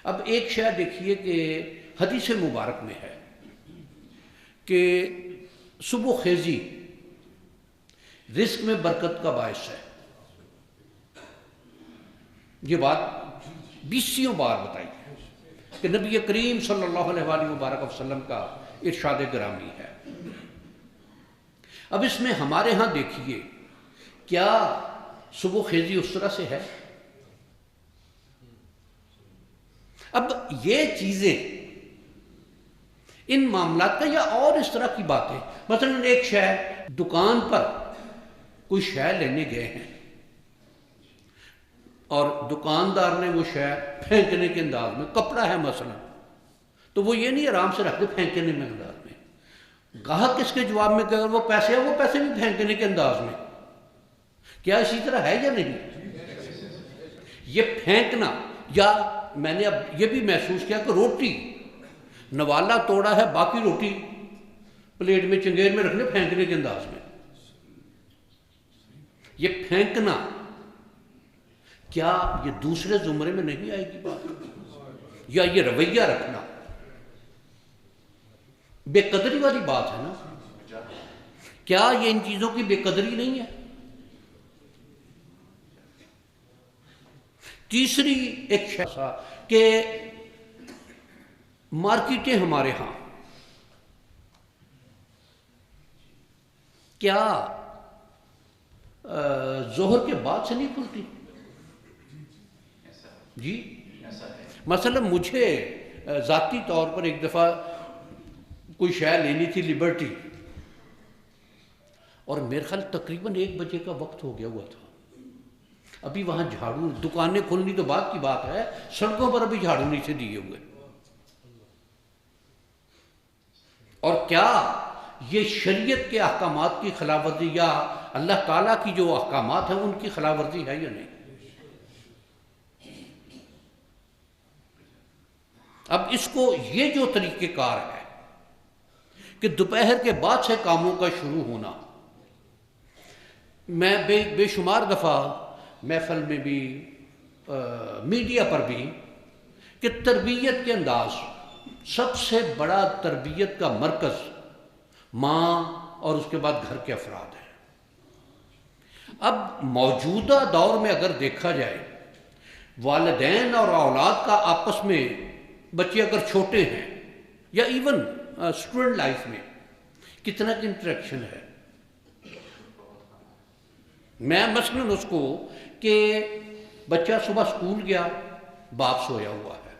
اب ایک شے دیکھیے کہ حدیث مبارک میں ہے کہ صبح خیزی رزق میں برکت کا باعث ہے. یہ بات 20 بار بتائی ہے کہ نبی کریم صلی اللہ علیہ وآلہ وبارک وسلم کا ارشاد گرامی ہے. اب اس میں ہمارے ہاں دیکھیے کیا صبح خیزی اس طرح سے ہے؟ اب یہ چیزیں ان معاملات کا یا اور اس طرح کی باتیں، مثلا ایک شے دکان پر کوئی شے لینے گئے ہیں اور دکاندار نے وہ شے پھینکنے کے انداز میں، کپڑا ہے مثلا تو وہ یہ نہیں آرام سے رکھ دے پھینکنے میں انداز میں، گاہک کس کے جواب میں کہ اگر وہ پیسے ہیں وہ پیسے بھی پھینکنے کے انداز میں. کیا اسی طرح ہے یا نہیں؟ یہ پھینکنا، یا میں نے اب یہ بھی محسوس کیا کہ روٹی نوالا توڑا ہے باقی روٹی پلیٹ میں چنگیر میں رکھنے پھینکنے کے انداز میں. یہ پھینکنا کیا یہ دوسرے زمرے میں نہیں آئے گی بات؟ یا یہ رویہ رکھنا بے قدری والی بات ہے نا؟ کیا یہ ان چیزوں کی بے قدری نہیں ہے؟ تیسری ایک شخص کہ مارکیٹیں ہمارے ہاں کیا ظہر کے بعد سے نہیں کھلتی؟ جی مثلا مجھے ذاتی طور پر ایک دفعہ کوئی شے لینی تھی لبرٹی، اور میرے خیال تقریباً 1 بجے کا وقت ہو گیا ہوا تھا. ابھی وہاں جھاڑو، دکانیں کھلنی تو بعد کی بات ہے، سڑکوں پر ابھی جھاڑو نہیں سے دیے ہوئے. اور کیا یہ شریعت کے احکامات کی خلاف ورزی یا اللہ تعالیٰ کی جو احکامات ہیں ان کی خلاف ورزی ہے یا نہیں؟ اب اس کو یہ جو طریقہ کار ہے کہ دوپہر کے بعد سے کاموں کا شروع ہونا، میں بے شمار دفعہ محفل میں بھی میڈیا پر بھی کہ تربیت کے انداز، سب سے بڑا تربیت کا مرکز ماں اور اس کے بعد گھر کے افراد ہیں. اب موجودہ دور میں اگر دیکھا جائے والدین اور اولاد کا آپس میں، بچے اگر چھوٹے ہیں یا ایون اسٹوڈنٹ لائف میں کتنا انٹریکشن ہے. میں مثلاً اس کو کہ بچہ صبح سکول گیا، باپ سویا ہوا ہے،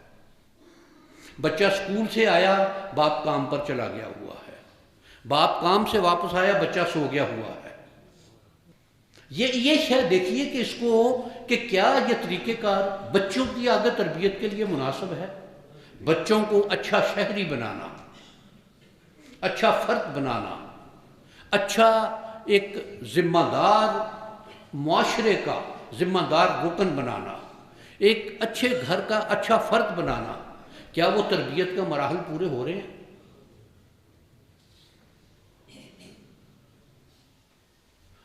بچہ سکول سے آیا، باپ کام پر چلا گیا ہوا ہے، باپ کام سے واپس آیا، بچہ سو گیا ہوا ہے. یہ شاید دیکھیے کہ اس کو کہ کیا یہ طریقہ کار بچوں کی آگے تربیت کے لیے مناسب ہے؟ بچوں کو اچھا شہری بنانا، اچھا فرد بنانا، اچھا ایک ذمہ دار معاشرے کا ذمہ دار رکن بنانا، ایک اچھے گھر کا اچھا فرد بنانا، کیا وہ تربیت کا مراحل پورے ہو رہے ہیں؟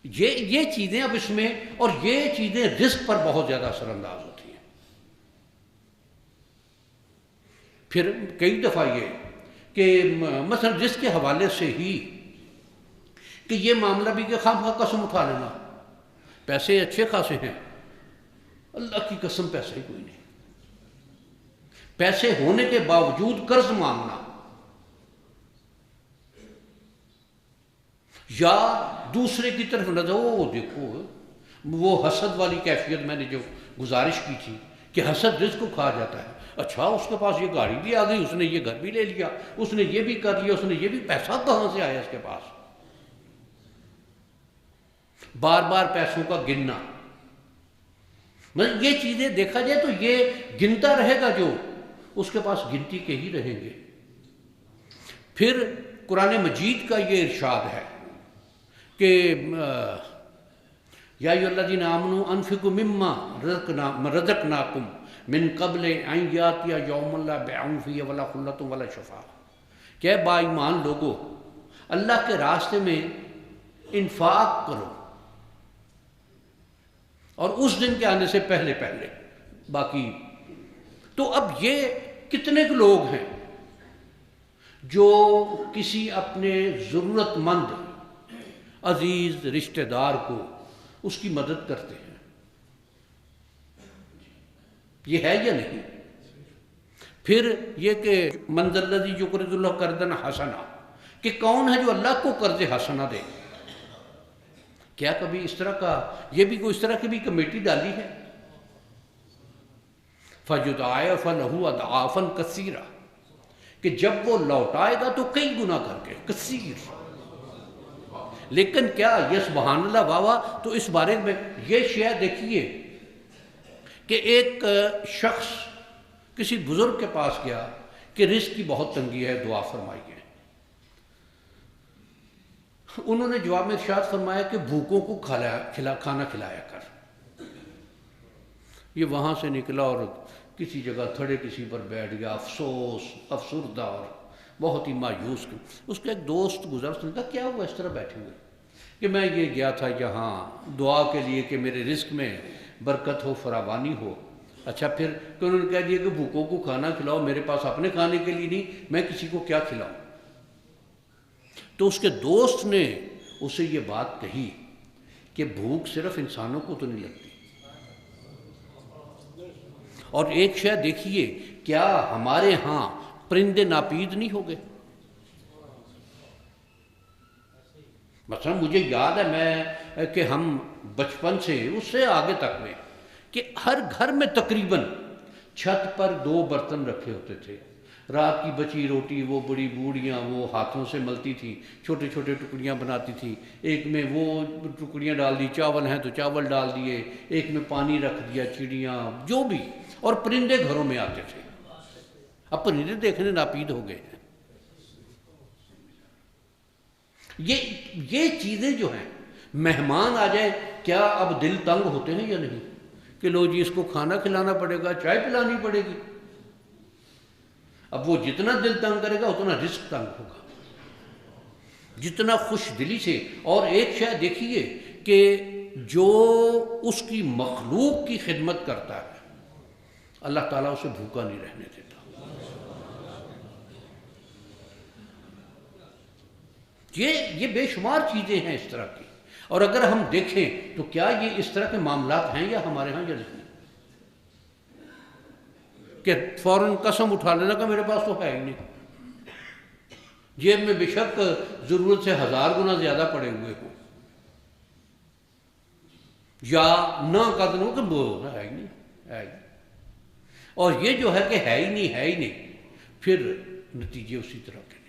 یہ چیزیں اب اس میں، اور یہ چیزیں رزق پر بہت زیادہ اثر انداز ہوتی ہیں. پھر کئی دفعہ یہ کہ مثلا رزق کے حوالے سے ہی کہ یہ معاملہ بھی کہ خواہ قسم اٹھا لینا، پیسے اچھے خاصے ہیں، اللہ کی قسم پیسے ہی کوئی نہیں، پیسے ہونے کے باوجود قرض مانگنا، یا دوسرے کی طرف نظر، وہ دیکھو وہ حسد والی کیفیت میں نے جو گزارش کی تھی کہ حسد رزق کو کھا جاتا ہے. اچھا اس کے پاس یہ گاڑی بھی آ گئی، اس نے یہ گھر بھی لے لیا، اس نے یہ بھی کر لیا، اس نے یہ بھی، پیسہ کہاں سے آیا اس کے پاس؟ بار بار پیسوں کا گننا، مطلب یہ چیزیں دیکھا جائے تو یہ گنتا رہے گا، جو اس کے پاس گنتی کے ہی رہیں گے. پھر قرآن مجید کا یہ ارشاد ہے کہ یا ایھا الذین آمنوا انفقوا مما رزقناکم من قبل ان یاتی یوم لا بیع فیہ ولا خلۃ ولا شفاعۃ، کہ با ایمان لوگو اللہ کے راستے میں انفاق کرو، اور اس دن کے آنے سے پہلے پہلے. باقی تو اب یہ کتنے کے لوگ ہیں جو کسی اپنے ضرورت مند عزیز رشتہ دار کو اس کی مدد کرتے ہیں؟ یہ ہے یا نہیں؟ پھر یہ کہ من ذا الذی یقرض اللہ قرضا حسنا، کہ کون ہے جو اللہ کو قرض حسنا دے؟ کیا کبھی اس طرح کا یہ بھی کوئی اس طرح کی بھی کمیٹی ڈالی ہے؟ فَيُضَاعِفَ لَهُ أَضْعَافًا كَثِيرًا، کہ جب وہ لوٹائے گا تو کئی گنا کر کے، کثیر۔ لیکن کیا یہ سبحان اللہ واہ تو اس بارے میں یہ شیء دیکھیے کہ ایک شخص کسی بزرگ کے پاس گیا کہ رزق کی بہت تنگی ہے، دعا فرمائیے۔ انہوں نے جواب میں ارشاد فرمایا کہ بھوکوں کو کھانا کھلایا کر۔ یہ وہاں سے نکلا اور کسی جگہ تھڑے کسی پر بیٹھ گیا، افسردہ اور بہت ہی مایوس۔ اس کا ایک دوست گزر، اس نے کہا کیا ہوا اس طرح بیٹھے ہوئے؟ کہ میں یہ گیا تھا یہاں دعا کے لیے کہ میرے رزق میں برکت ہو، فراوانی ہو۔ اچھا پھر کہ انہوں نے کہہ دیا کہ بھوکوں کو کھانا کھلاؤ، میرے پاس اپنے کھانے کے لیے نہیں، میں کسی کو کیا کھلاؤں؟ تو اس کے دوست نے اسے یہ بات کہی کہ بھوک صرف انسانوں کو تو نہیں لگتی، اور ایک شے دیکھیے، کیا ہمارے ہاں پرندے ناپید نہیں ہو گئے؟ مثلا مجھے یاد ہے کہ ہم بچپن سے اس سے آگے تک میں کہ ہر گھر میں تقریباً چھت پر 2 برتن رکھے ہوتے تھے۔ رات کی بچی روٹی وہ بڑی بوڑھیاں وہ ہاتھوں سے ملتی تھیں، چھوٹے چھوٹے ٹکڑیاں بناتی تھیں، ایک میں وہ ٹکڑیاں ڈال دی، چاول ہیں تو چاول ڈال دیے، ایک میں پانی رکھ دیا، چڑیاں جو بھی، اور پرندے گھروں میں آتے تھے۔ اب پرندے دیکھنے ناپید ہو گئے ہیں۔ یہ چیزیں جو ہیں، مہمان آ جائے کیا اب دل تنگ ہوتے ہیں یا نہیں کہ لو جی اس کو کھانا کھلانا پڑے گا، چائے پلانی پڑے گی؟ اب وہ جتنا دل تنگ کرے گا اتنا رزق تنگ ہوگا، جتنا خوش دلی سے۔ اور ایک شے دیکھیے کہ جو اس کی مخلوق کی خدمت کرتا ہے اللہ تعالیٰ اسے بھوکا نہیں رہنے دیتا۔ یہ بے شمار چیزیں ہیں اس طرح کی، اور اگر ہم دیکھیں تو کیا یہ اس طرح کے معاملات ہیں یا ہمارے ہاں یا نہیں؟ کہ فوراً قسم اٹھا لینا کہ میرے پاس تو ہے ہی نہیں، جیب میں بے شک ضرورت سے 1000 گنا زیادہ پڑے ہوئے ہوں، یا نہ قدر ہو کہ وہ ہے ہی نہیں، ہے ہی نہیں۔ اور یہ جو ہے کہ ہے ہی نہیں پھر نتیجے اسی طرح کے۔